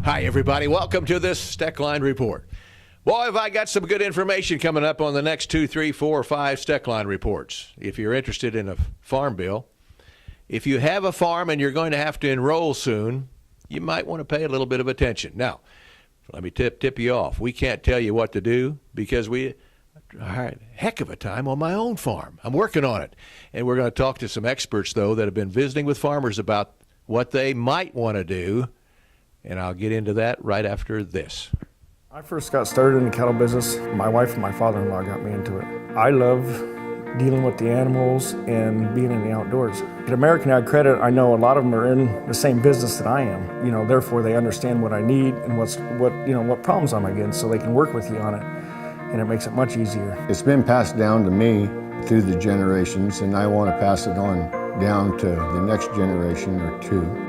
Hi, everybody. Welcome to this Steckline Report. Boy, have I got some good information coming up on the next 2, 3, 4, or 5 Steckline Reports. If you're interested in a farm bill, if you have a farm and you're going to have to enroll soon, you might want to pay a little bit of attention. Now, let me tip you off. We can't tell you what to do because we had a heck of a time on my own farm. I'm working on it. And we're going to talk to some experts, though, that have been visiting with farmers about what they might want to do. And I'll get into that right after this. I first got started in the cattle business. My wife and my father-in-law got me into it. I love dealing with the animals and being in the outdoors. At American Ag Credit, I know a lot of them are in the same business that I am. Therefore they understand what I need and what problems I'm against, so they can work with you on it, and it makes it much easier. It's been passed down to me through the generations, and I want to pass it on down to the next generation or two.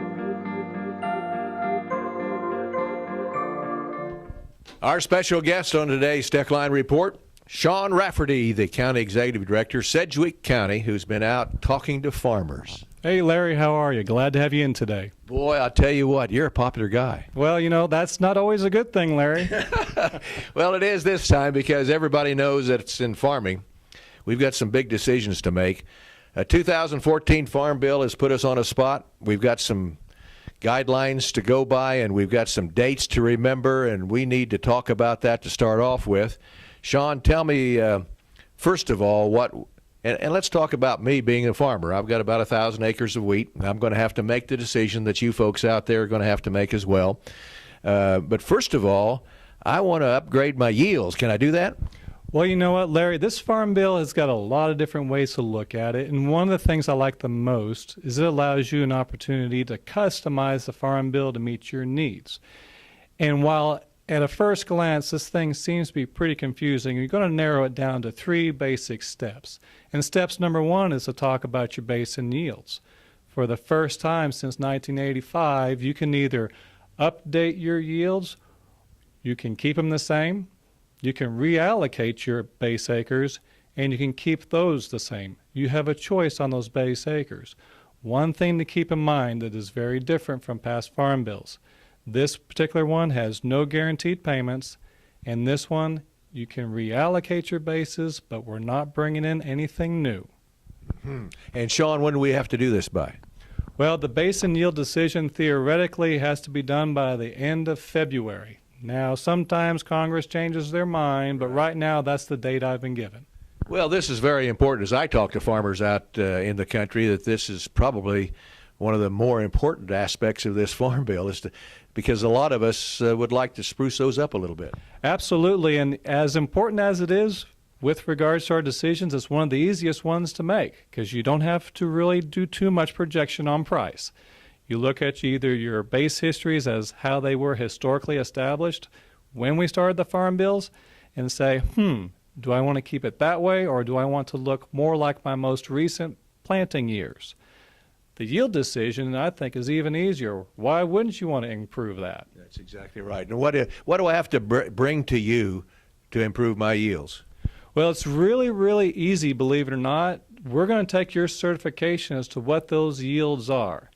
Our special guest on today's Steckline Report, Sean Rafferty, the County Executive Director, Sedgwick County, who's been out talking to farmers. Hey, Larry, how are you? Glad to have you in today. Boy, I'll tell you what, you're a popular guy. Well, that's not always a good thing, Larry. Well, it is this time because everybody knows that it's in farming. We've got some big decisions to make. A 2014 Farm Bill has put us on a spot. We've got some guidelines to go by, and we've got some dates to remember, and we need to talk about that to start off with. Sean, tell me, first of all, and let's talk about me being a farmer. I've got about 1,000 acres of wheat, and I'm going to have to make the decision that you folks out there are going to have to make as well. But first of all, I want to upgrade my yields. Can I do that? Well, you know what, Larry, this Farm Bill has got a lot of different ways to look at it, and one of the things I like the most is it allows you an opportunity to customize the Farm Bill to meet your needs. And while at a first glance this thing seems to be pretty confusing, you're going to narrow it down to 3 basic steps. And steps number 1 is to talk about your base and yields. For the first time since 1985, you can either update your yields, you can keep them the same, you can reallocate your base acres, and you can keep those the same. You have a choice on those base acres. One thing to keep in mind that is very different from past farm bills. This particular one has no guaranteed payments, and this one you can reallocate your bases, but we're not bringing in anything new. Mm-hmm. And Sean, when do we have to do this by? Well, the base and yield decision theoretically has to be done by the end of February. Now, sometimes Congress changes their mind, but right now that's the date I've been given. Well, this is very important as I talk to farmers out in the country, that this is probably one of the more important aspects of this farm bill, because a lot of us would like to spruce those up a little bit. Absolutely, and as important as it is with regards to our decisions, it's one of the easiest ones to make because you don't have to really do too much projection on price. You look at either your base histories as how they were historically established when we started the farm bills and say, do I want to keep it that way, or do I want to look more like my most recent planting years? The yield decision, I think, is even easier. Why wouldn't you want to improve that? That's exactly right. And what do I have to bring to you to improve my yields? Well, it's really, really easy, believe it or not. We're going to take your certification as to what those yields are.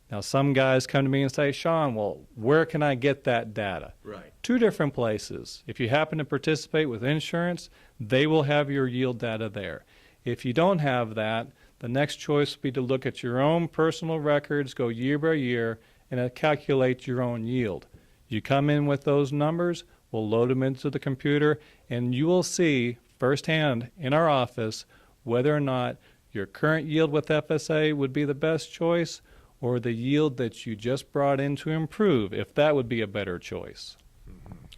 Now, some guys come to me and say, Sean, well, where can I get that data? Right. 2 different places. If you happen to participate with insurance, they will have your yield data there. If you don't have that, the next choice would be to look at your own personal records, go year by year, and calculate your own yield. You come in with those numbers, we'll load them into the computer, and you will see firsthand in our office whether or not your current yield with FSA would be the best choice, or the yield that you just brought in to improve, if that would be a better choice.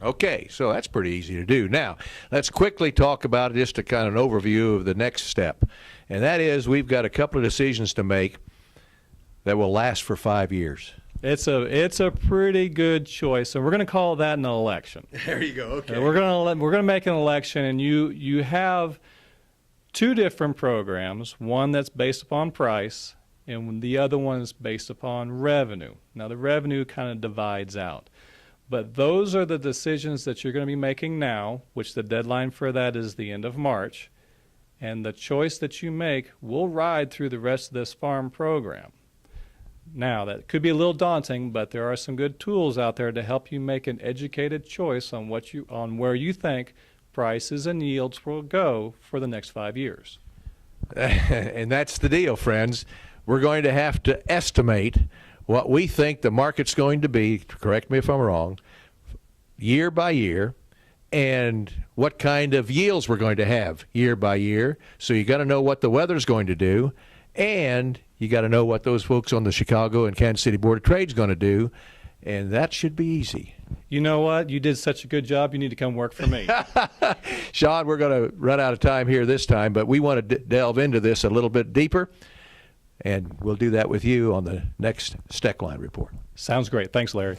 Okay, so that's pretty easy to do. Now, let's quickly talk about just a kind of an overview of the next step. And that is, we've got a couple of decisions to make that will last for 5 years. It's a pretty good choice, and we're going to call that an election. There you go. Okay. We're going to make an election, and you have 2 different programs, one that's based upon price, and the other one is based upon revenue. Now, the revenue kind of divides out. But those are the decisions that you're going to be making now, which the deadline for that is the end of March. And the choice that you make will ride through the rest of this farm program. Now, that could be a little daunting, but there are some good tools out there to help you make an educated choice on where you think prices and yields will go for the next 5 years. And that's the deal, friends. We're going to have to estimate what we think the market's going to be, correct me if I'm wrong, year by year, and what kind of yields we're going to have year by year. So you got to know what the weather's going to do, and you got to know what those folks on the Chicago and Kansas City Board of Trade's going to do, and that should be easy. You know what? You did such a good job. You need to come work for me. Sean, we're going to run out of time here this time, but we want to delve into this a little bit deeper, and we'll do that with you on the next Steckline Report. Sounds great. Thanks, Larry.